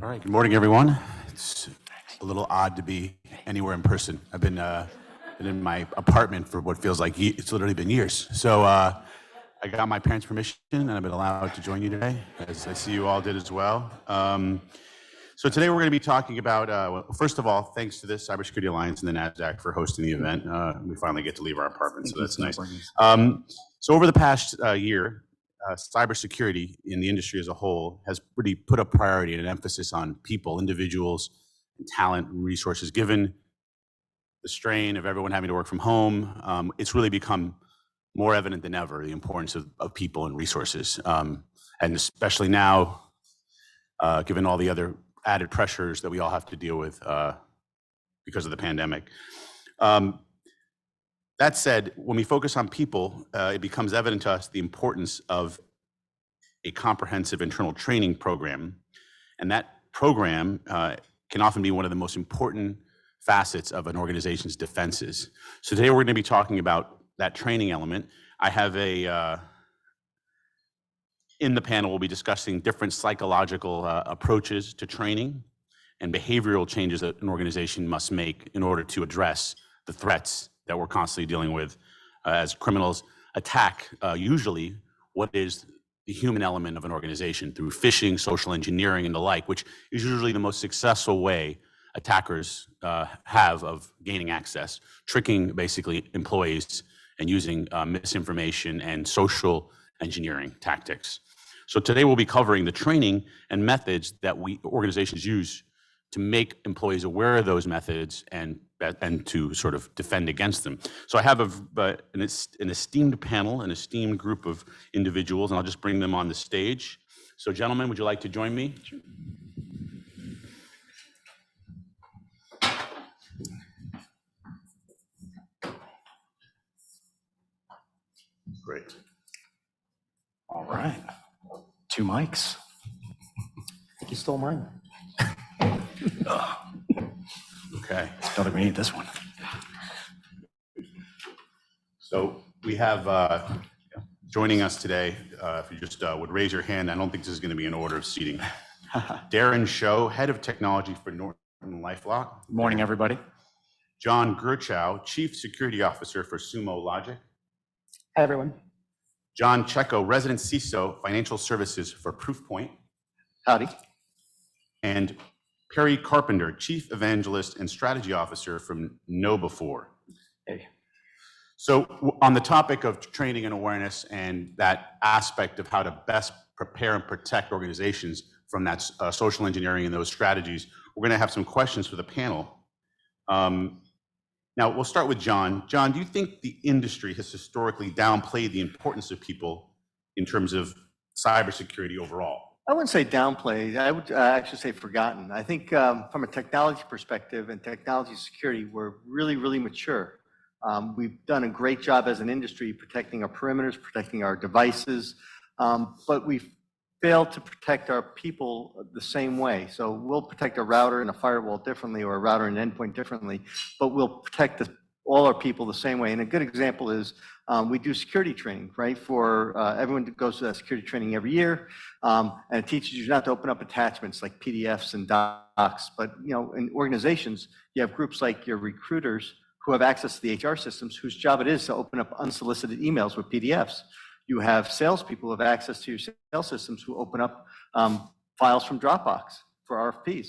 All right, good morning, everyone. It's a little odd to be anywhere in person. I've been in my apartment for what feels like it's literally been years. So I got my parents' permission, and I've been allowed to join you today, as I see you all did as well. So today we're going to be talking about, well, first of all, thanks to the Cybersecurity Alliance and the NASDAQ for hosting the event. We finally get to leave our apartment, so that's nice. So over the past year, cybersecurity in the industry as a whole has really put a priority and an emphasis on people, individuals, and talent and resources. Given the strain of everyone having to work from home, it's really become more evident than ever the importance of people and resources, and especially now, given all the other added pressures that we all have to deal with because of the pandemic. That said, when we focus on people, it becomes evident to us the importance of a comprehensive internal training program. And that program can often be one of the most important facets of an organization's defenses. So today we're going to be talking about that training element. I have in the panel, we'll be discussing different psychological approaches to training and behavioral changes that an organization must make in order to address the threats that we're constantly dealing with as criminals attack usually what is the human element of an organization through phishing, social engineering, and the like, which is usually the most successful way attackers have of gaining access, tricking basically employees and using misinformation and social engineering tactics. So today we'll be covering the training and methods that organizations use to make employees aware of those methods and to sort of defend against them. So I have an esteemed panel, an esteemed group of individuals, and I'll just bring them on the stage. So gentlemen, would you like to join me? Sure. Great. All right. 2 mics. I think you stole mine. Okay. Don't think we need this one. So we have joining us today, if you just would raise your hand, I don't think this is going to be in order of seating. Darren Show, Head of Technology for NortonLifeLock. Good morning, everybody. John Gerchow, Chief Security Officer for Sumo Logic. Hi, everyone. John Checo, Resident CISO, Financial Services for Proofpoint. Howdy. And Perry Carpenter, Chief Evangelist and Strategy Officer from KnowBe4. Hey. So on the topic of training and awareness and that aspect of how to best prepare and protect organizations from that social engineering and those strategies, we're going to have some questions for the panel. Now, we'll start with John. John, do you think the industry has historically downplayed the importance of people in terms of cybersecurity overall? I wouldn't say downplayed. I would actually say forgotten. I think from a technology perspective and technology security, we're really, really mature. We've done a great job as an industry protecting our perimeters, protecting our devices, but we've failed to protect our people the same way. So we'll protect a router and a firewall differently, or a router and endpoint differently, but we'll protect all our people the same way. And a good example is we do security training, right? For everyone that goes to that security training every year, and it teaches you not to open up attachments like PDFs and docs. But in organizations, you have groups like your recruiters who have access to the HR systems, whose job it is to open up unsolicited emails with PDFs. You have salespeople who have access to your sales systems who open up files from Dropbox for RFPs.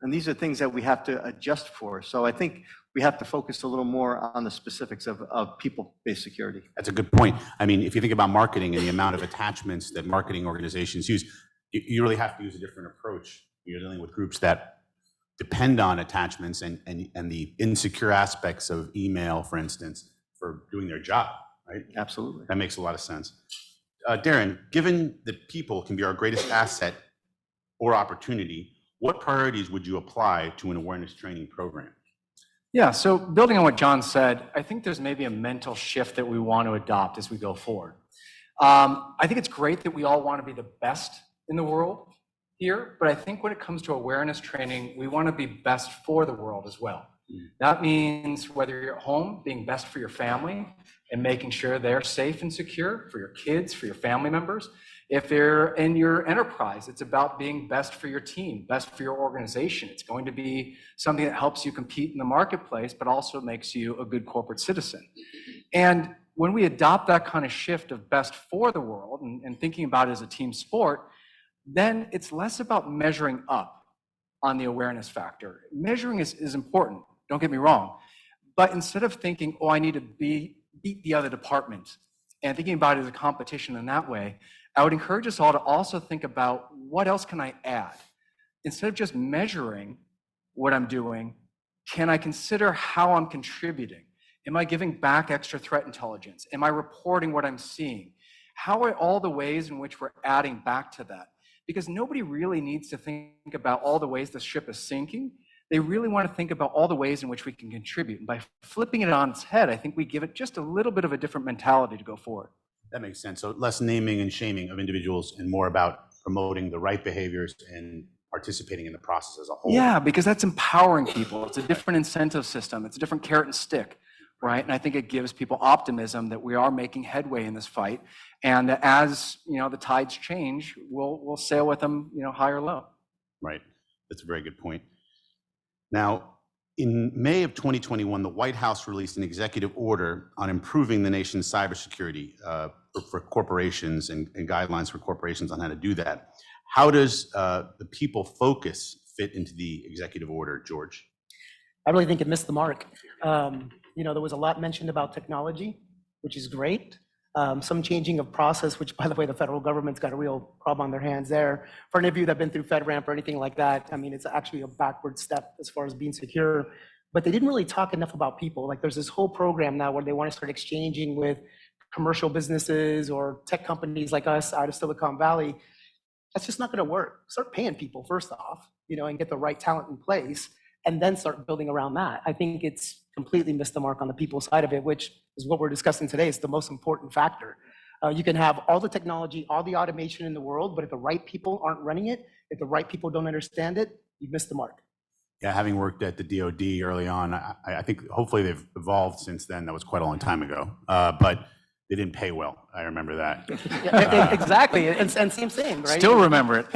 And these are things that we have to adjust for. So I think we have to focus a little more on the specifics of people-based security. That's a good point. I mean, if you think about marketing and the amount of attachments that marketing organizations use, you really have to use a different approach. You're dealing with groups that depend on attachments and the insecure aspects of email, for instance, for doing their job, right? Absolutely. That makes a lot of sense. Darren, given that people can be our greatest asset or opportunity, what priorities would you apply to an awareness training program? Yeah, so building on what John said, I think there's maybe a mental shift that we want to adopt as we go forward. I think it's great that we all want to be the best in the world here, but I think when it comes to awareness training, we want to be best for the world as well. That means whether you're at home, being best for your family, and making sure they're safe and secure for your kids, for your family members. If they're in your enterprise, it's about being best for your team, best for your organization. It's going to be something that helps you compete in the marketplace, but also makes you a good corporate citizen. And when we adopt that kind of shift of best for the world and thinking about it as a team sport, then it's less about measuring up on the awareness factor. Measuring is important, don't get me wrong. But instead of thinking, oh, I need to beat the other department, and thinking about it as a competition in that way, I would encourage us all to also think about what else can I add? Instead of just measuring what I'm doing, can I consider how I'm contributing? Am I giving back extra threat intelligence? Am I reporting what I'm seeing? How are all the ways in which we're adding back to that? Because nobody really needs to think about all the ways the ship is sinking. They really want to think about all the ways in which we can contribute. And by flipping it on its head, I think we give it just a little bit of a different mentality to go forward. That makes sense. So less naming and shaming of individuals and more about promoting the right behaviors and participating in the process as a whole. Yeah, because that's empowering people. It's a different incentive system. It's a different carrot and stick, right? And I think it gives people optimism that we are making headway in this fight, and that as the tides change, we'll sail with them, high or low. Right. That's a very good point. Now, in May of 2021, the White House released an executive order on improving the nation's cybersecurity for corporations and guidelines for corporations on how to do that. How does the people focus fit into the executive order, George? I really think it missed the mark. There was a lot mentioned about technology, which is great. Some changing of process, which, by the way, the federal government's got a real problem on their hands there. For any of you that have been through FedRAMP or anything like that, I mean, it's actually a backward step as far as being secure. But they didn't really talk enough about people. Like, there's this whole program now where they want to start exchanging with commercial businesses or tech companies like us out of Silicon Valley. That's just not going to work. Start paying people first off, and get the right talent in place, and then start building around that. I think it's completely missed the mark on the people side of it, which is what we're discussing today. It's the most important factor. You can have all the technology, all the automation in the world, but if the right people aren't running it, if the right people don't understand it, you've missed the mark. Yeah, having worked at the DoD early on, I think hopefully they've evolved since then. That was quite a long time ago, but they didn't pay well. I remember that. Yeah, exactly, and same thing, right? Still remember it.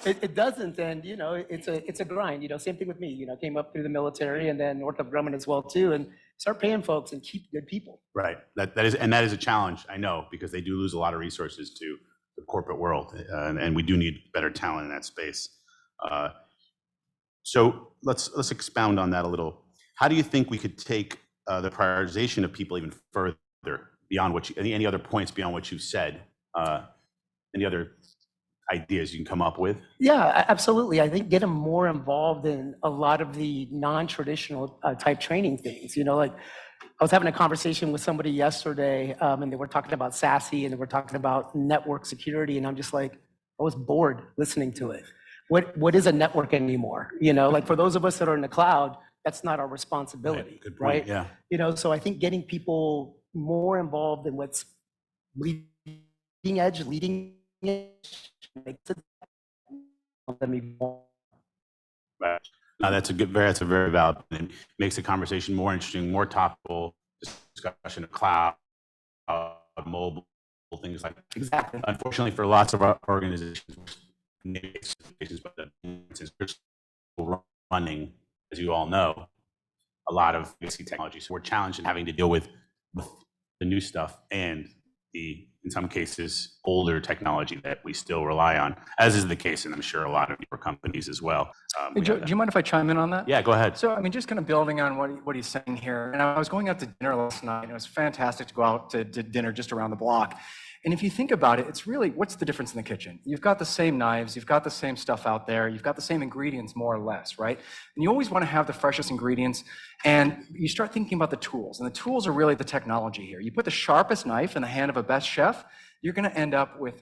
It doesn't, and it's a grind. Same thing with me. Came up through the military and then Northrop Grumman as well too, and start paying folks and keep good people. Right. That is a challenge. I know, because they do lose a lot of resources to the corporate world, and we do need better talent in that space. So let's expound on that a little. How do you think we could take the prioritization of people even further beyond any other points beyond what you've said? Any other ideas you can come up with? Yeah, absolutely. I think get them more involved in a lot of the non-traditional type training things. Like I was having a conversation with somebody yesterday, and they were talking about SASE and they were talking about network security, and I'm just like, I was bored listening to it. What is a network anymore? Like for those of us that are in the cloud, that's not our responsibility, right? Good point. Right? Yeah. So I think getting people more involved in what's leading edge, makes it Right. No, that's a very valid point. It makes the conversation more interesting, more topical, discussion of cloud, mobile, things like that. Exactly. Unfortunately, for lots of our organizations, but since we're still running, as you all know, a lot of legacy technology. So we're challenged in having to deal with the new stuff and in some cases, older technology that we still rely on, as is the case, and I'm sure a lot of your companies as well. Hey, Joe, do you mind if I chime in on that? Yeah, go ahead. So, just kind of building on what he's saying here, and I was going out to dinner last night, and it was fantastic to go out to dinner just around the block. And if you think about it, it's really, what's the difference in the kitchen? You've got the same knives, you've got the same stuff out there, you've got the same ingredients more or less, right? And you always want to have the freshest ingredients, and you start thinking about the tools, and the tools are really the technology here. You put the sharpest knife in the hand of a best chef, you're going to end up with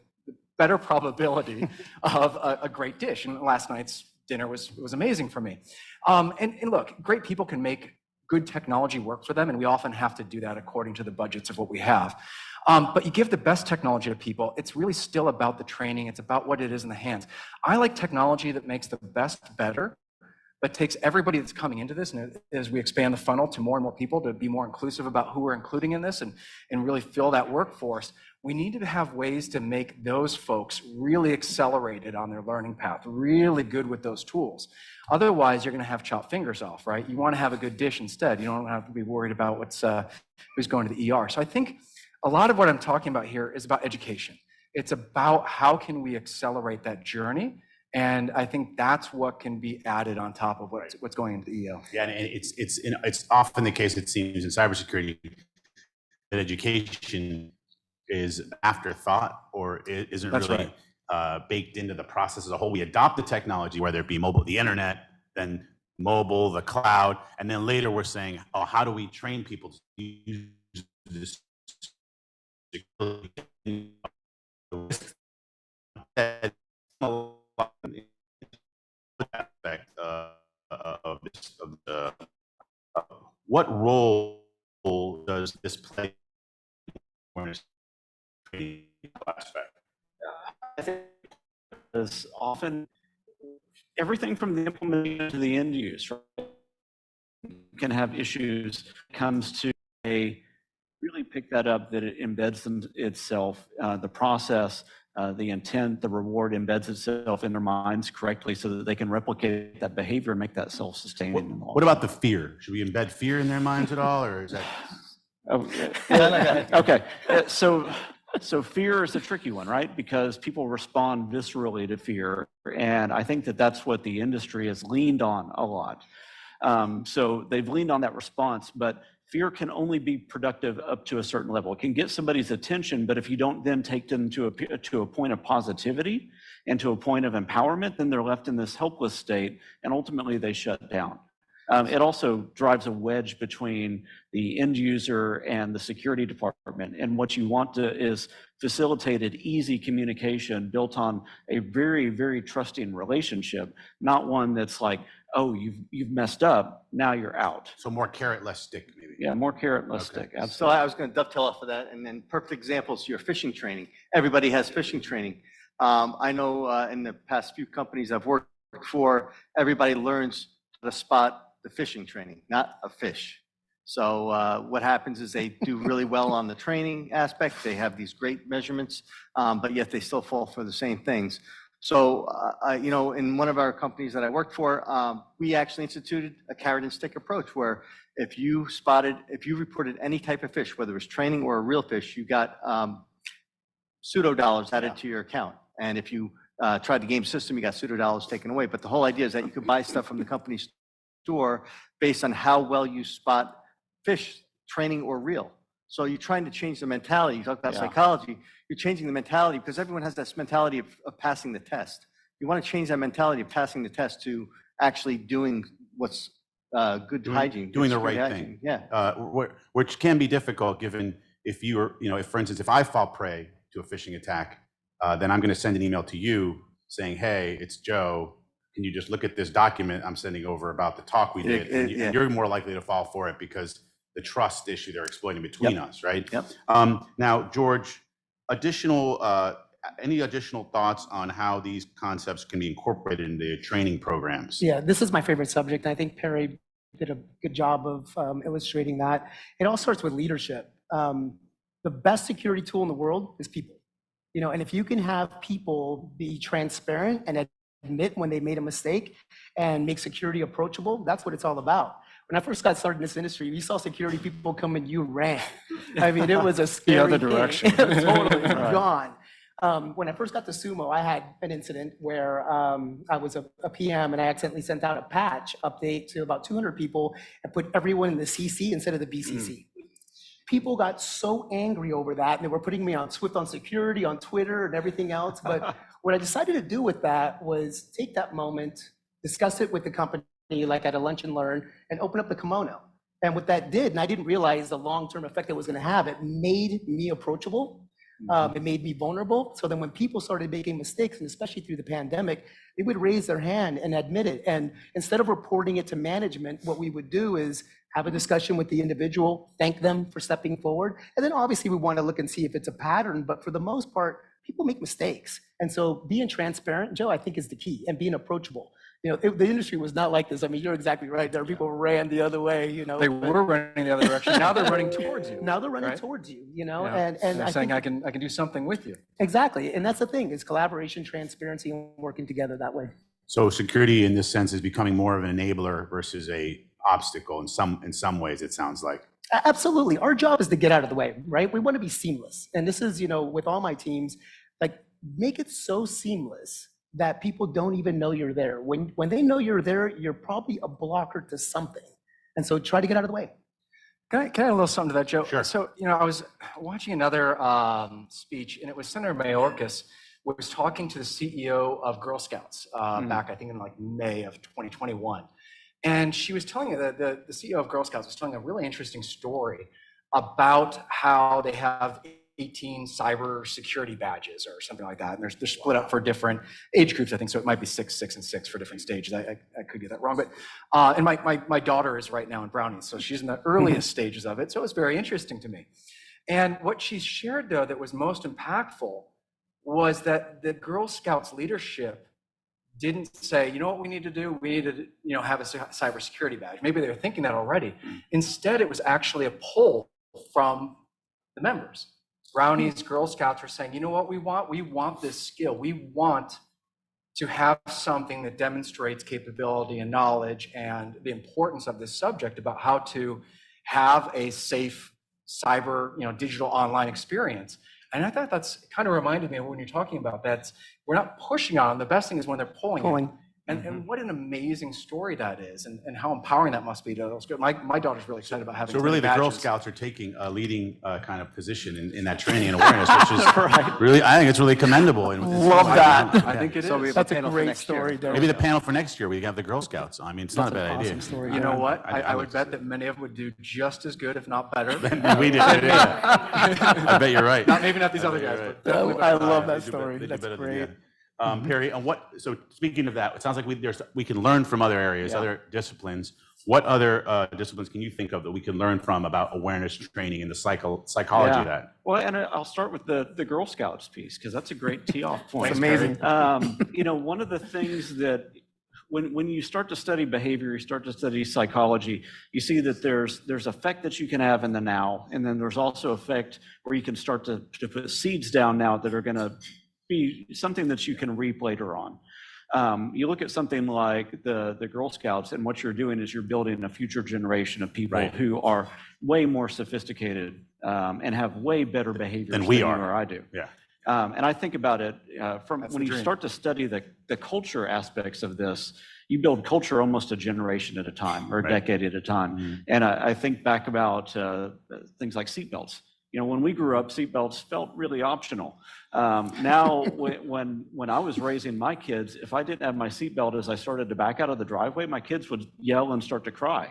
better probability of a great dish. And last night's dinner was amazing for me. And look, great people can make good technology work for them, and we often have to do that according to the budgets of what we have. But you give the best technology to people, it's really still about the training, it's about what it is in the hands. I like technology that makes the best better, but takes everybody that's coming into this, and as we expand the funnel to more and more people to be more inclusive about who we're including in this and really fill that workforce, we need to have ways to make those folks really accelerated on their learning path, really good with those tools. Otherwise, you're going to have chopped fingers off, right? You want to have a good dish instead. You don't have to be worried about who's going to the ER. So I think a lot of what I'm talking about here is about education. It's about how can we accelerate that journey. And I think that's what can be added on top of what's going into the EO. Yeah, and it's often the case, it seems, in cybersecurity, that education is an afterthought or it isn't That's really baked into the process as a whole. We adopt the technology, whether it be mobile, the internet, then mobile, the cloud, and then later we're saying, oh, how do we train people to use this aspect of this, what role does this play in this training aspect? I think is often everything from the implementation to the end use, right, can have issues. Comes to really pick that up, that it embeds itself, the process, the intent, the reward embeds itself in their minds correctly so that they can replicate that behavior and make that self-sustaining. What about the fear? Should we embed fear in their minds at all, or is that? Okay, so fear is a tricky one, right? Because people respond viscerally to fear, and I think that that's what the industry has leaned on a lot. So they've leaned on that response, but fear can only be productive up to a certain level. It can get somebody's attention, but if you don't then take them to a point of positivity and to a point of empowerment, then they're left in this helpless state, and ultimately they shut down. It also drives a wedge between the end user and the security department. And what you want to is facilitated, easy communication built on a very, very trusting relationship, not one that's like, oh, you've messed up, now you're out. So more carrot, less stick, maybe. Yeah, more carrot, less stick. Absolutely. So I was going to dovetail off of that, and then perfect examples, your phishing training. Everybody has phishing training. I know in the past few companies I've worked for, everybody learns how to spot the phishing training, not a fish. So what happens is they do really well on the training aspect. They have these great measurements, but yet they still fall for the same things. So, in one of our companies that I worked for, we actually instituted a carrot and stick approach where if you reported any type of fish, whether it was training or a real fish, you got pseudo dollars added to your account. And if you tried the game system, you got pseudo dollars taken away. But the whole idea is that you could buy stuff from the company's store based on how well you spot fish, training or real. So you're trying to change the mentality. You talk about psychology, you're changing the mentality because everyone has this mentality of passing the test. You want to change that mentality of passing the test to actually doing what's good hygiene. Doing the right thing. Yeah. Which can be difficult given if you're, if for instance, if I fall prey to a phishing attack, then I'm going to send an email to you saying, hey, it's Joe. Can you just look at this document I'm sending over about the talk we did? And you're more likely to fall for it because the trust issue they're exploiting between us, right? Yep. Now, George, any additional thoughts on how these concepts can be incorporated into training programs? Yeah, this is my favorite subject. I think Perry did a good job of illustrating that. It all starts with leadership. The best security tool in the world is people. And if you can have people be transparent and admit when they made a mistake and make security approachable, that's what it's all about. When I first got started in this industry, you saw security people come and you ran. I mean, it was a scary the other thing. direction. Totally gone. When I first got to Sumo, I had an incident where I was a PM and I accidentally sent out a patch update to about 200 people and put everyone in the CC instead of the BCC. People got so angry over that, and they were putting me on Swift on security, on Twitter, and everything else. But what I decided to do with that was take that moment, discuss it with the company, like at a lunch and learn, and open up the kimono. And what that did, and I didn't realize the long-term effect it was going to have, it made me approachable. It made me vulnerable. So then when people started making mistakes, and especially through the pandemic, they would raise their hand and admit it. And instead of reporting it to management, what we would do is have a discussion with the individual, thank them for stepping forward. And then obviously we want to look and see if it's a pattern, but for the most part, people make mistakes. And so being transparent, Joe, I think is the key, and being approachable. The industry was not like this. I mean, you're exactly right. There are people who ran the other way, They but were running the other direction. Now they're running towards you. now they're running right? towards you, Yeah. and They're I saying think I can do something with you. exactly, and that's the thing is collaboration, transparency, and working together that way. So security in this sense is becoming more of an enabler versus a obstacle in some ways, it sounds like. Absolutely. Our job is to get out of the way, right? We want to be seamless. And this is, with all my teams, like make it so seamless that people don't even know you're there. When they know you're there, you're probably a blocker to something. And so try to get out of the way. Can I add a little something to that, Joe? Sure. So, I was watching another speech, and it was Senator Mayorkas was talking to the CEO of Girl Scouts back, I think, in like May of 2021. And she was telling the CEO of Girl Scouts was telling a really interesting story about how they have 18 cybersecurity badges or something like that. And they're split up for different age groups, I think. So it might be 6, 6, and 6 for different stages. I could get that wrong. But and my daughter is right now in Brownies, so she's in the earliest stages of it. So it was very interesting to me. And what she shared, though, that was most impactful was that the Girl Scouts leadership didn't say, what we need to do? We need to, have a cybersecurity badge. Maybe they were thinking that already. Instead, it was actually a pull from the members. Brownies, Girl Scouts were saying, what we want? We want this skill. We want to have something that demonstrates capability and knowledge and the importance of this subject about how to have a safe cyber, digital online experience. And I thought that's kind of reminded me of when you're talking about that. We're not pushing on them. The best thing is when they're pulling. And what an amazing story that is, and how empowering that must be to those. My daughter's really excited about having. So really, the badges. Girl Scouts are taking a leading kind of position in that training and awareness, which is really, I think it's really commendable. And Love that. I think it So is. we have That's a panel for great next year. story, Derek. maybe the panel for next year, we have the Girl Scouts. I mean, it's not a bad idea. Awesome story. You know what? I I like would to bet see that many of them would do just as good, if not better. We did, yeah. I bet you're right. Maybe not these other guys, You're but right. definitely I better. love They that do story. they do That's better than great. the Perry, and so speaking of that, it sounds like we can learn from other areas, other disciplines. What other disciplines can you think of that we can learn from about awareness training and the psychology of that? Well, and I'll start with the Girl Scouts piece, because that's a great tee-off point. It's amazing. One of the things that when you start to study behavior, you start to study psychology, you see that there's effect that you can have in the now, and then there's also effect where you can start to put seeds down now that are going to be something that you can reap later on. You look at something like the Girl Scouts, and what you're doing is you're building a future generation of people who are way more sophisticated and have way better behaviors Than we you are. or I do. Yeah. And I think about it from That's when the you dream. start to study the culture aspects of this, you build culture almost a generation at a time or a decade at a time. And I think back about things like seatbelts. When we grew up, seatbelts felt really optional. Now, when I was raising my kids, if I didn't have my seatbelt as I started to back out of the driveway, my kids would yell and start to cry.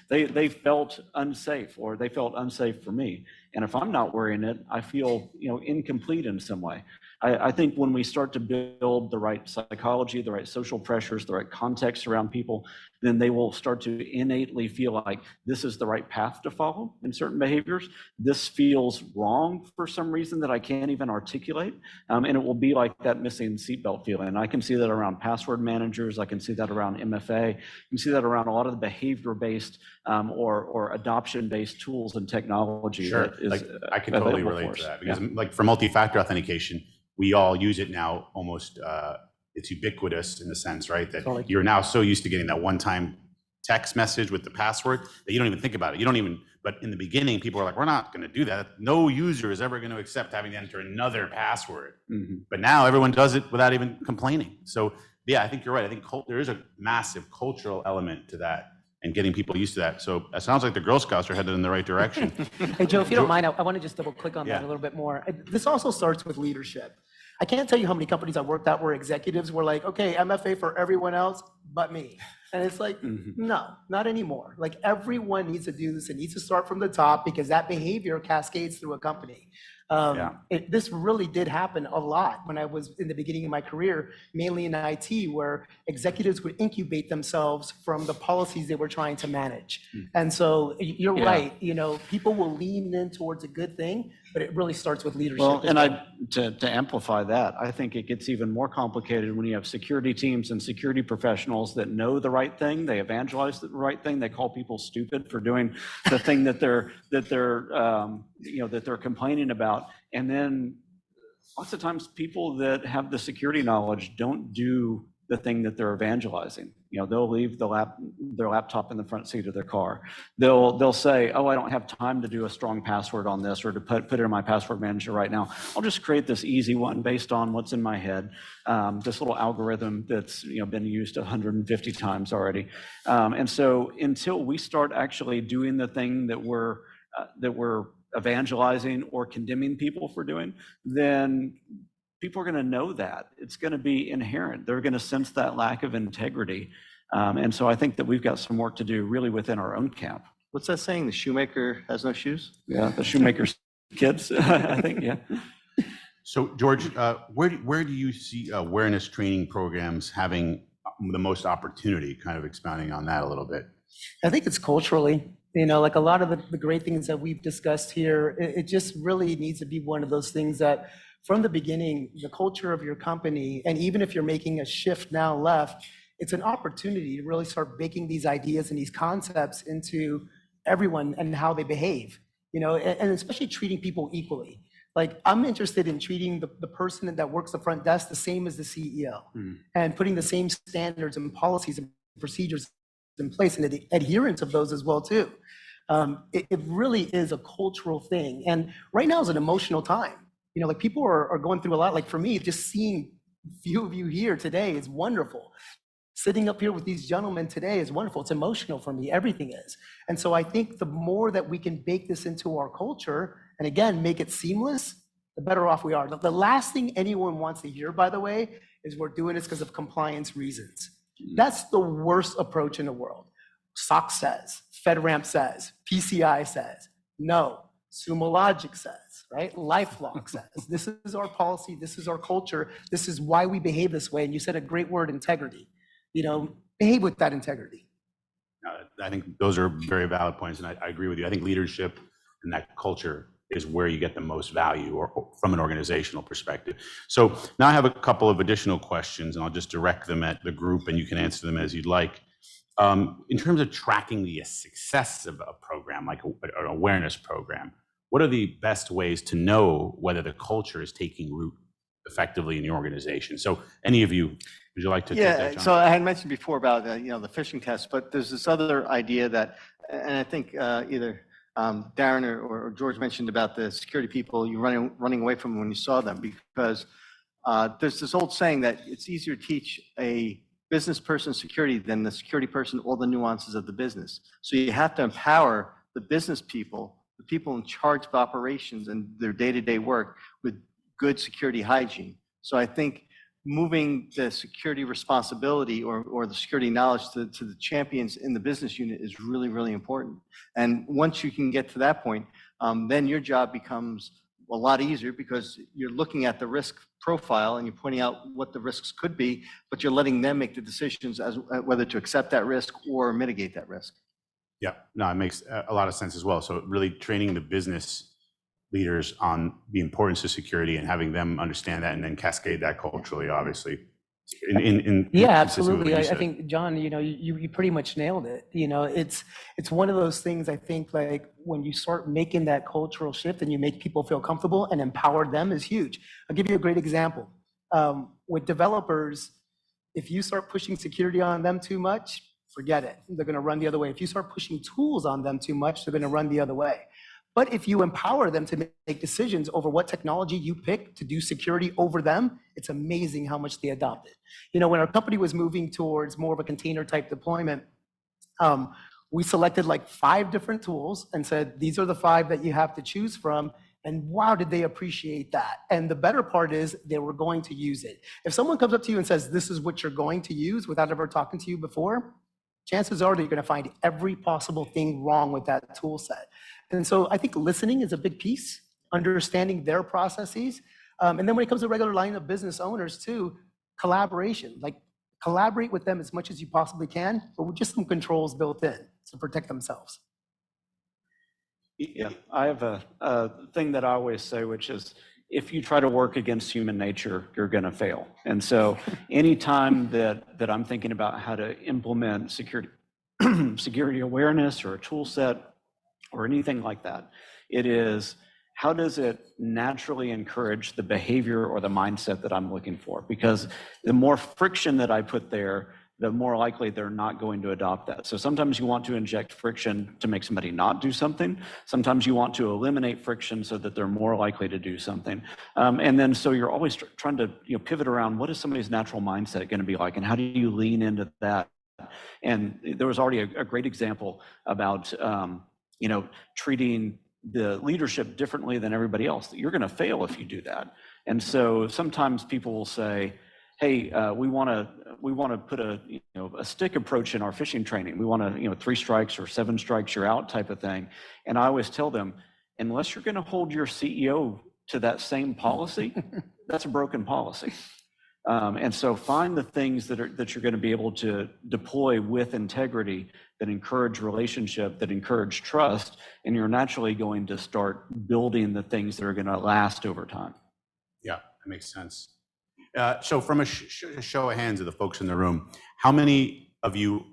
They felt unsafe, or they felt unsafe for me. And if I'm not wearing it, I feel incomplete in some way. I think when we start to build the right psychology, the right social pressures, the right context around people, then they will start to innately feel like this is the right path to follow in certain behaviors. This feels wrong for some reason that I can't even articulate. And it will be like that missing seatbelt feeling. And I can see that around password managers. I can see that around MFA. You can see that around a lot of the behavior-based or adoption-based tools and technology. Sure, That is I can totally available relate for to us. that because like for multi-factor authentication, we all use it now almost, it's ubiquitous in the sense, right? That Totally. you're now so used to getting that one-time text message with the password that you don't even think about it. But in the beginning, people are like, we're not going to do that. No user is ever going to accept having to enter another password. But now everyone does it without even complaining. So yeah, I think you're right. I think there is a massive cultural element to that and getting people used to that. So it sounds like the Girl Scouts are headed in the right direction. Hey, Joe, if you don't mind, I want to just double click on that Yeah. a little bit more. This also starts with leadership. I can't tell you how many companies I worked at where executives were like, okay, MFA for everyone else but me. And it's like, no, not anymore. Like everyone needs to do this. It needs to start from the top because that behavior cascades through a company. This really did happen a lot when I was in the beginning of my career, mainly in IT, where executives would incubate themselves from the policies they were trying to manage. And so you're right, people will lean in towards a good thing, but it really starts with leadership. Well, as and to amplify that, I think it gets even more complicated when you have security teams and security professionals that know the right thing, they evangelize the right thing, they call people stupid for doing the thing that they're complaining about, and then lots of times people that have the security knowledge don't do the thing that they're evangelizing. They'll leave their laptop in the front seat of their car. They'll say, oh, I don't have time to do a strong password on this or to put it in my password manager right now. I'll just create this easy one based on what's in my head. This little algorithm that's been used 150 times already. And so until we start actually doing the thing that we're evangelizing or condemning people for doing, then people are going to know that. It's going to be inherent. They're going to sense that lack of integrity. And so I think that we've got some work to do really within our own camp. What's that saying? The shoemaker has no shoes? Yeah, the shoemaker's kids, I think, yeah. So George, where do you see awareness training programs having the most opportunity, kind of expounding on that a little bit? I think it's culturally, like a lot of the great things that we've discussed here, it just really needs to be one of those things that from the beginning, the culture of your company, and even if you're making a shift now left, it's an opportunity to really start baking these ideas and these concepts into everyone and how they behave, and especially treating people equally. Like, I'm interested in treating the person that works the front desk the same as the CEO, and putting the same standards and policies and procedures in place, and the adherence of those as well too. It really is a cultural thing, and right now is an emotional time. Like, people are going through a lot. Like, for me, just seeing a few of you here today is wonderful. Sitting up here with these gentlemen today is wonderful. It's emotional for me. Everything is. And so I think the more that we can bake this into our culture, and again, make it seamless, the better off we are. The last thing anyone wants to hear, by the way, is we're doing this because of compliance reasons. That's the worst approach in the world. SOC says, FedRAMP says, PCI says, no. Sumo Logic says, right? LifeLock says, this is our policy, this is our culture, this is why we behave this way. And you said a great word, integrity. Behave with that integrity. I think those are very valid points, and I agree with you. I think leadership and that culture is where you get the most value or from an organizational perspective. So now I have a couple of additional questions, and I'll just direct them at the group, and you can answer them as you'd like. In terms of tracking the success of a program, like an awareness program, what are the best ways to know whether the culture is taking root effectively in your organization? So any of you, would you like to take that, John? So I had mentioned before about the phishing test, but there's this other idea that, and I think either Darren or George mentioned about the security people you running away from when you saw them, because there's this old saying that it's easier to teach a business person security than the security person all the nuances of the business. So you have to empower the business people, the people in charge of operations and their day-to-day work, with good security hygiene. So I think moving the security responsibility or the security knowledge to the champions in the business unit is really, really important. And once you can get to that point, then your job becomes a lot easier, because you're looking at the risk profile and you're pointing out what the risks could be, but you're letting them make the decisions as whether to accept that risk or mitigate that risk. Yeah, no, it makes a lot of sense as well. So really training the business leaders on the importance of security and having them understand that, and then cascade that culturally, obviously. Yeah, absolutely. I think, John, you pretty much nailed it. It's one of those things, I think, like, when you start making that cultural shift and you make people feel comfortable and empower them, is huge. I'll give you a great example. With developers, if you start pushing security on them too much, forget it. They're going to run the other way. If you start pushing tools on them too much, they're going to run the other way. But if you empower them to make decisions over what technology you pick to do security over them, it's amazing how much they adopt it. When our company was moving towards more of a container type deployment, we selected like 5 different tools and said, these are the 5 that you have to choose from. And wow, did they appreciate that. And the better part is they were going to use it. If someone comes up to you and says, this is what you're going to use without ever talking to you before, chances are that you're going to find every possible thing wrong with that tool set. And so I think listening is a big piece, understanding their processes. And then when it comes to regular line of business owners too, collaboration, like collaborate with them as much as you possibly can, but with just some controls built in to protect themselves. Yeah, I have a thing that I always say, which is, if you try to work against human nature, you're going to fail. And so anytime that I'm thinking about how to implement security, security awareness or a tool set or anything like that, it is, how does it naturally encourage the behavior or the mindset that I'm looking for? Because the more friction that I put there, the more likely they're not going to adopt that. So sometimes you want to inject friction to make somebody not do something. Sometimes you want to eliminate friction so that they're more likely to do something. And then so you're always trying to pivot around, what is somebody's natural mindset going to be like, and how do you lean into that? And there was already a great example about treating the leadership differently than everybody else. You're going to fail if you do that. And so sometimes people will say, hey, we want to put a stick approach in our phishing training. We want to 3 strikes or 7 strikes, you're out type of thing. And I always tell them, unless you're going to hold your CEO to that same policy, that's a broken policy. And so find the things that you're going to be able to deploy with integrity, that encourage relationship, that encourage trust, and you're naturally going to start building the things that are going to last over time. Yeah, that makes sense. So from a show of hands of the folks in the room, how many of you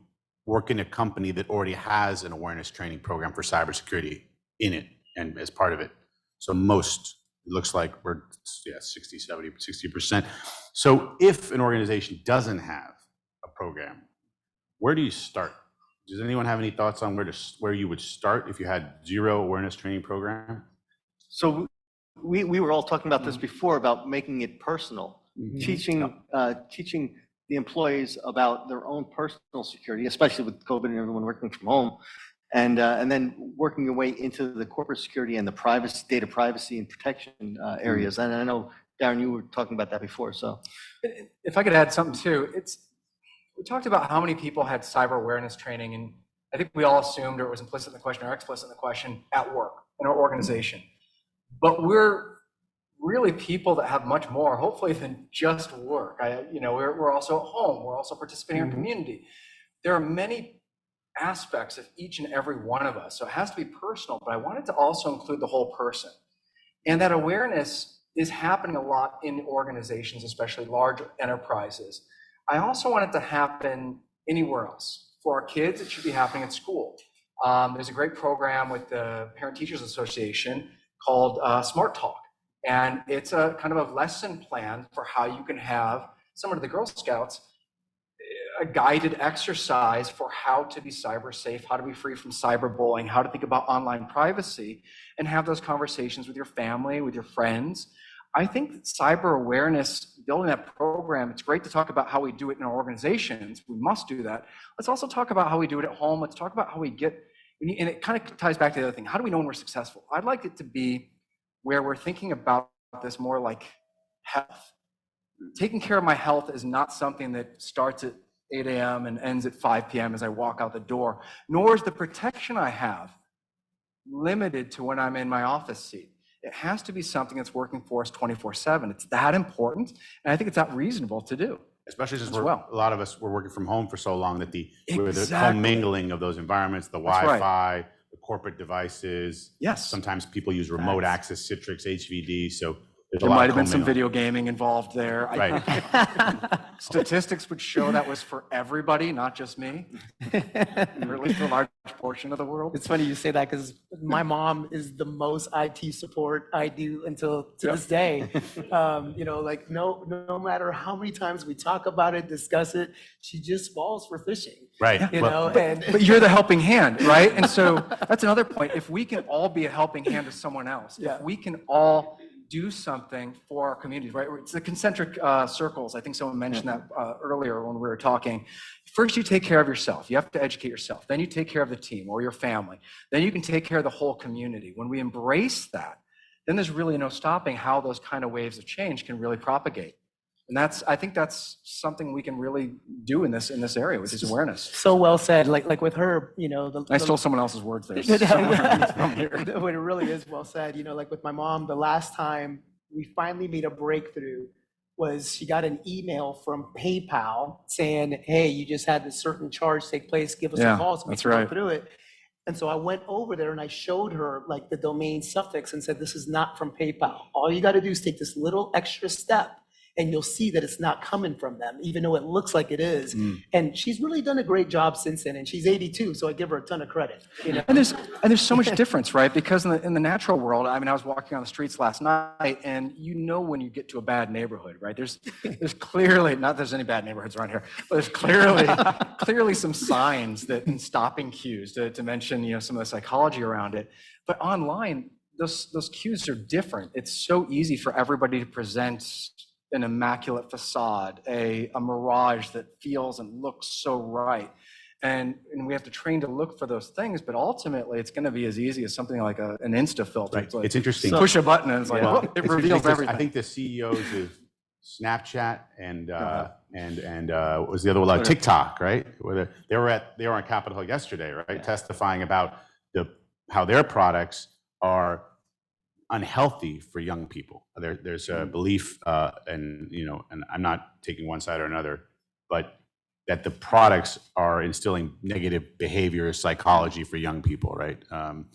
work in a company that already has an awareness training program for cybersecurity in it and as part of it? So most, it looks like we're 60, 70, 60%. So if an organization doesn't have a program, where do you start? Does anyone have any thoughts on where you would start if you had 0 awareness training program? So we were all talking about this before, about making it personal, teaching the employees about their own personal security, especially with COVID and everyone working from home, and then working your way into the corporate security and the privacy, data privacy and protection areas. And I know, Darren, you were talking about that before. So If I could add something too, we talked about how many people had cyber awareness training, and I think we all assumed, or it was implicit in the question or explicit in the question, at work, in our organization. But we're really people that have much more, hopefully, than just work. We're also at home. We're also participating in our community. There are many aspects of each and every one of us. So it has to be personal, but I wanted to also include the whole person. And that awareness is happening a lot in organizations, especially large enterprises. I also want it to happen anywhere else. For our kids, it should be happening at school. There's a great program with the Parent Teachers Association called Smart Talk. And it's a kind of a lesson plan for how you can have, similar to the Girl Scouts, a guided exercise for how to be cyber safe, how to be free from cyberbullying, how to think about online privacy, and have those conversations with your family, with your friends. I think that cyber awareness, building that program, it's great to talk about how we do it in our organizations. We must do that. Let's also talk about how we do it at home. Let's talk about how we get, and it kind of ties back to the other thing. How do we know when we're successful? I'd like it to be where we're thinking about this more like health. Taking care of my health is not something that starts at 8 a.m. and ends at 5 p.m. as I walk out the door, nor is the protection I have limited to when I'm in my office seat. It has to be something that's working for us 24/7. It's that important, and I think it's that reasonable to do. Especially since as well. a lot of us were working from home for so long that the Exactly. commingling of those environments, the That's Wi-Fi, right. the corporate devices. Yes. Sometimes people use remote access, Citrix, HVD. So there's There a lot might of have been some commingling. video gaming involved there. Right. Statistics would show that was for everybody, not just me, or at least a large portion of the world. It's funny you say that because my mom is the most IT support I do until to this day. Like no matter how many times we talk about it, discuss it, she just falls for phishing. Right. But you're the helping hand, right? And so that's another point. If we can all be a helping hand to someone else, if we can all do something for our communities, right? It's the concentric circles. I think someone mentioned that earlier when we were talking. First, you take care of yourself. You have to educate yourself. Then you take care of the team or your family. Then you can take care of the whole community. When we embrace that, then there's really no stopping how those kind of waves of change can really propagate. And I think that's something we can really do in this area, which is awareness. So well said. Like with her, I stole someone else's words there. But it really is well said. Like with my mom, the last time we finally made a breakthrough was she got an email from PayPal saying, "Hey, you just had this certain charge take place. Give us a call so we can go through it." And so I went over there and I showed her like the domain suffix and said, this is not from PayPal. All you got to do is take this little extra step and you'll see that it's not coming from them, even though it looks like it is. And she's really done a great job since then. And she's 82, so I give her a ton of credit. You know? And there's so much difference, right? Because in the natural world, I mean, I was walking on the streets last night, and you know when you get to a bad neighborhood, right? There's clearly, not that there's any bad neighborhoods around here, but there's clearly some signs that in stopping cues to mention, you know, some of the psychology around it. But online, those cues are different. It's so easy for everybody to present an immaculate facade, a mirage that feels and looks so right. And we have to train to look for those things, but ultimately it's going to be as easy as something like an Insta filter. Right. It's, like, It's interesting. push a button and it's like, Well, oh, it it's reveals interesting 'cause everything. I think the CEOs of Snapchat and what was the other one? TikTok, right? Where they were on Capitol Hill yesterday, right? Testifying about how their products are unhealthy for young people. There's a belief, and I'm not taking one side or another, but that the products are instilling negative behavior, psychology for young people, right? And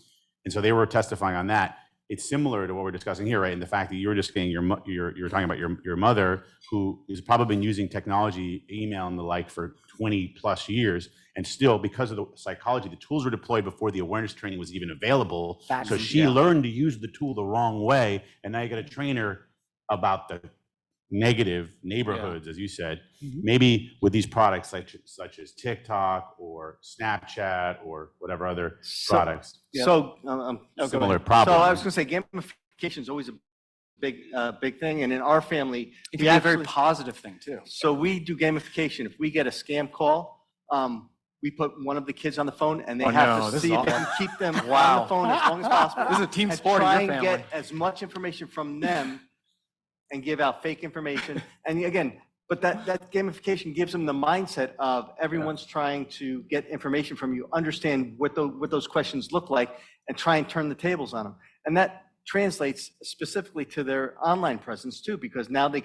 so they were testifying on that. It's similar to what we're discussing here, right? And the fact that you were just getting you're talking about your mother, who has probably been using technology, email and the like for 20 plus years, and still, because of the psychology, the tools were deployed before the awareness training was even available. So she learned to use the tool the wrong way, and now you got to train her about the negative neighborhoods, as you said. Maybe with these products such as TikTok or Snapchat or whatever other products. So, Similar problem. So I was going to say, gamification is always a big thing, and in our family, It can be a very positive thing too. So we do gamification. If we get a scam call, we put one of the kids on the phone, and they have to see if they can keep them on the phone as long as possible. This is a team and sport in try your and family. get as much information from them and give out fake information. And again, but that gamification gives them the mindset of everyone's trying to get information from you, understand what those questions look like, and try and turn the tables on them. And that translates specifically to their online presence too, because now they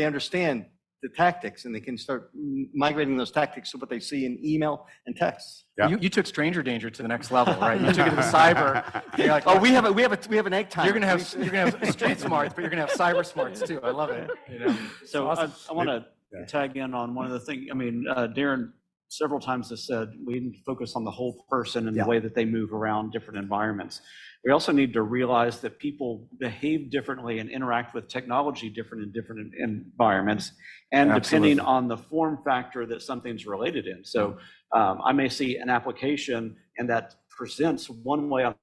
understand the tactics, and they can start migrating those tactics to what they see in email and text. Yeah. You took stranger danger to the next level, right? You took it to cyber. You're like, Oh, we have an egg timer. you're gonna have street smarts, but you're gonna have cyber smarts too. I love it. You know? So Awesome. I want to tag in on one of the things. I mean, Darren several times has said we need to focus on the whole person and the way that they move around different environments. We also need to realize that people behave differently and interact with technology different in different environments, and depending on the form factor that something's related in. So I may see an application and that presents one way on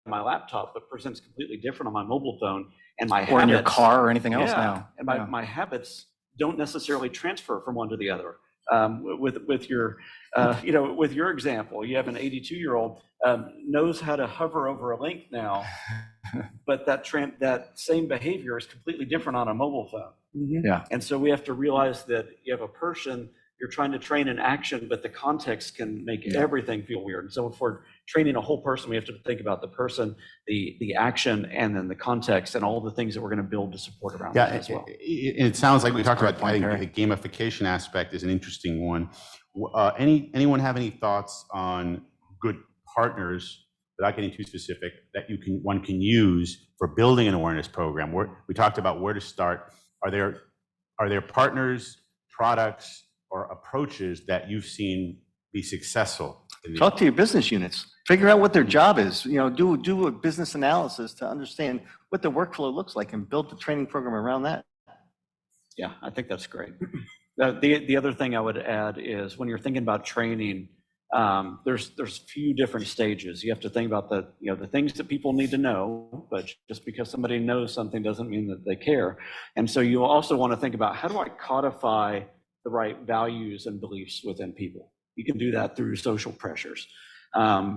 my laptop, but presents completely different on my mobile phone, and my Or in your habits- car or anything else Yeah, now. and my habits don't necessarily transfer from one to the other. With your example, you have an 82-year-old knows how to hover over a link now, but that same behavior is completely different on a mobile phone. Yeah. And so we have to realize that you have a person you're trying to train in action, but the context can make everything feel weird. And so if we're training a whole person, we have to think about the person, the action, and then the context, and all the things that we're going to build to support around that as well. It sounds like we talked about, I think the gamification aspect is an interesting one. Anyone have any thoughts on good partners, without getting too specific, that one can use for building an awareness program? We talked about where to start. Are there partners, products, or approaches that you've seen be successful? Talk to your business units. Figure out what their job is. Do a business analysis to understand what the workflow looks like and build the training program around that. Yeah, I think that's great. The other thing I would add is when you're thinking about training, there's few different stages. You have to think about the things that people need to know, but just because somebody knows something doesn't mean that they care. And so you also want to think about, how do I codify the right values and beliefs within people? You can do that through social pressures,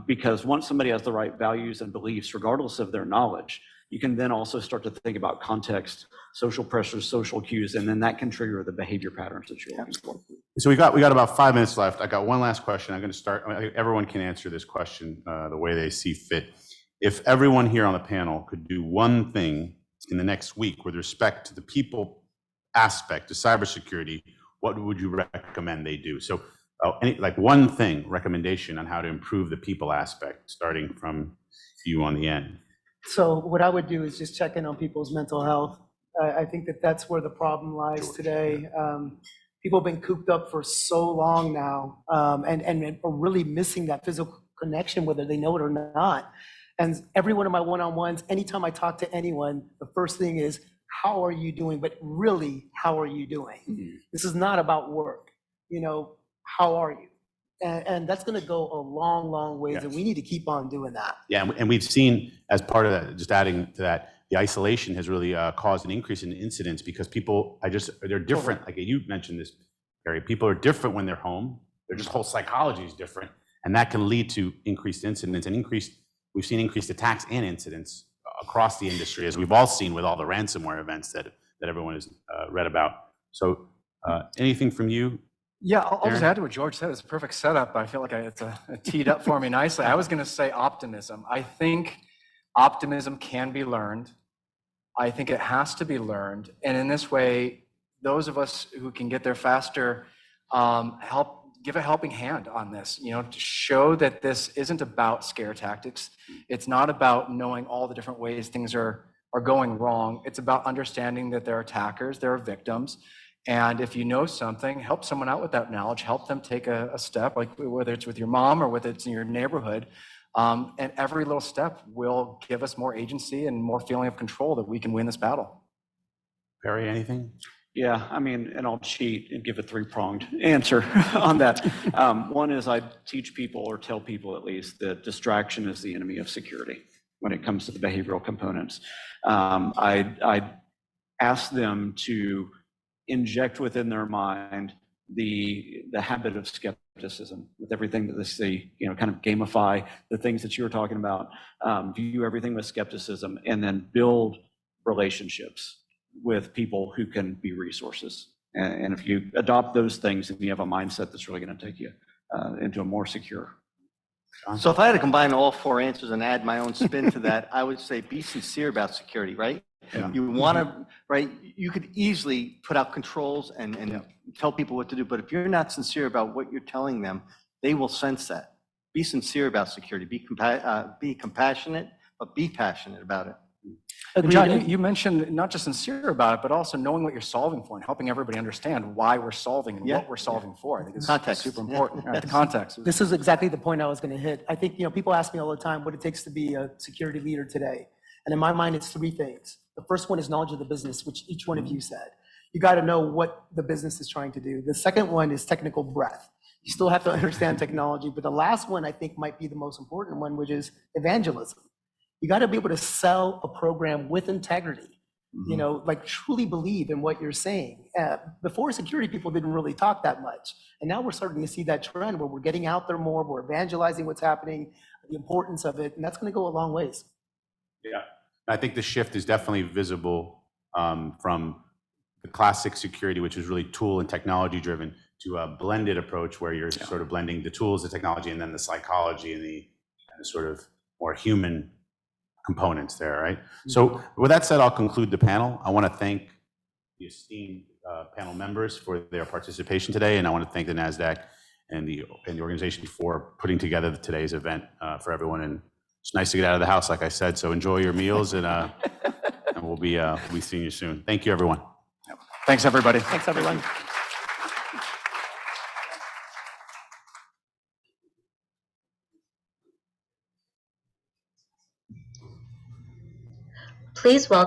because once somebody has the right values and beliefs, regardless of their knowledge, you can then also start to think about context, social pressures, social cues, and then that can trigger the behavior patterns that you're looking for. So we got about 5 minutes left. I got one last question. I'm going to start. Everyone can answer this question the way they see fit. If everyone here on the panel could do one thing in the next week with respect to the people aspect of cybersecurity, what would you recommend they do? So like one thing, recommendation on how to improve the people aspect, starting from you on the end. So what I would do is just check in on people's mental health. I think that that's where the problem lies George, today. People have been cooped up for so long now, and are really missing that physical connection, whether they know it or not. And every one of my one-on-ones, anytime I talk to anyone, the first thing is, how are you doing? But really, how are you doing? Mhm. This is not about work. How are you? And that's going to go a long, long ways, and Yes. we need to keep on doing that. Yeah, and we've seen, as part of that, just adding to that, the isolation has really caused an increase in incidents because people, they're different. Like you mentioned this, Barry, people are different when they're home. Their just whole psychology is different, and that can lead to increased incidents and we've seen increased attacks and incidents across the industry, as we've all seen with all the ransomware events that everyone has read about. So anything from you? Yeah, I'll just Darren? add to what George said. It's a perfect setup. I feel like it's teed up for me nicely. I was going to say optimism. I think optimism can be learned. I think it has to be learned. And in this way, those of us who can get there faster, give a helping hand on this, to show that this isn't about scare tactics. It's not about knowing all the different ways things are going wrong. It's about understanding that there are attackers, there are victims. And if you know something, help someone out with that knowledge, help them take a step, like whether it's with your mom or whether it's in your neighborhood. And every little step will give us more agency and more feeling of control that we can win this battle. Barry, anything? Yeah, I mean, and I'll cheat and give a three-pronged answer on that. One is I teach people, or tell people at least, that distraction is the enemy of security when it comes to the behavioral components. I ask them to inject within their mind the habit of skepticism with everything that they see, kind of gamify the things that you were talking about, view everything with skepticism, and then build relationships with people who can be resources. And if you adopt those things, then you have a mindset that's really going to take you into a more secure. So if I had to combine all four answers and add my own spin to that, I would say be sincere about security, right? Yeah. You want to, right? You could easily put out controls and tell people what to do, but if you're not sincere about what you're telling them, they will sense that. Be sincere about security. Be compassionate, but be passionate about it. And John, you mentioned not just sincere about it, but also knowing what you're solving for and helping everybody understand why we're solving and what we're solving for. I think it's Context. super important. Right, the context. This is exactly the point I was going to hit. I think, people ask me all the time what it takes to be a security leader today. And in my mind, it's three things. The first one is knowledge of the business, which each one of you said. You got to know what the business is trying to do. The second one is technical breadth. You still have to understand technology. But the last one, I think, might be the most important one, which is evangelism. You got to be able to sell a program with integrity, like truly believe in what you're saying. Before, security people didn't really talk that much. And now we're starting to see that trend where we're getting out there more, we're evangelizing what's happening, the importance of it, and that's going to go a long ways. Yeah, I think the shift is definitely visible from the classic security, which is really tool and technology driven, to a blended approach where you're sort of blending the tools, the technology, and then the psychology and the sort of more human components there, right? So with that said, I'll conclude the panel. I want to thank the esteemed panel members for their participation today, and I want to thank the NASDAQ and the organization for putting together today's event for everyone. And it's nice to get out of the house, like I said. So enjoy your meals, and we'll be seeing you soon. Thank you, everyone. Thanks, everybody. Thanks, everyone. Please welcome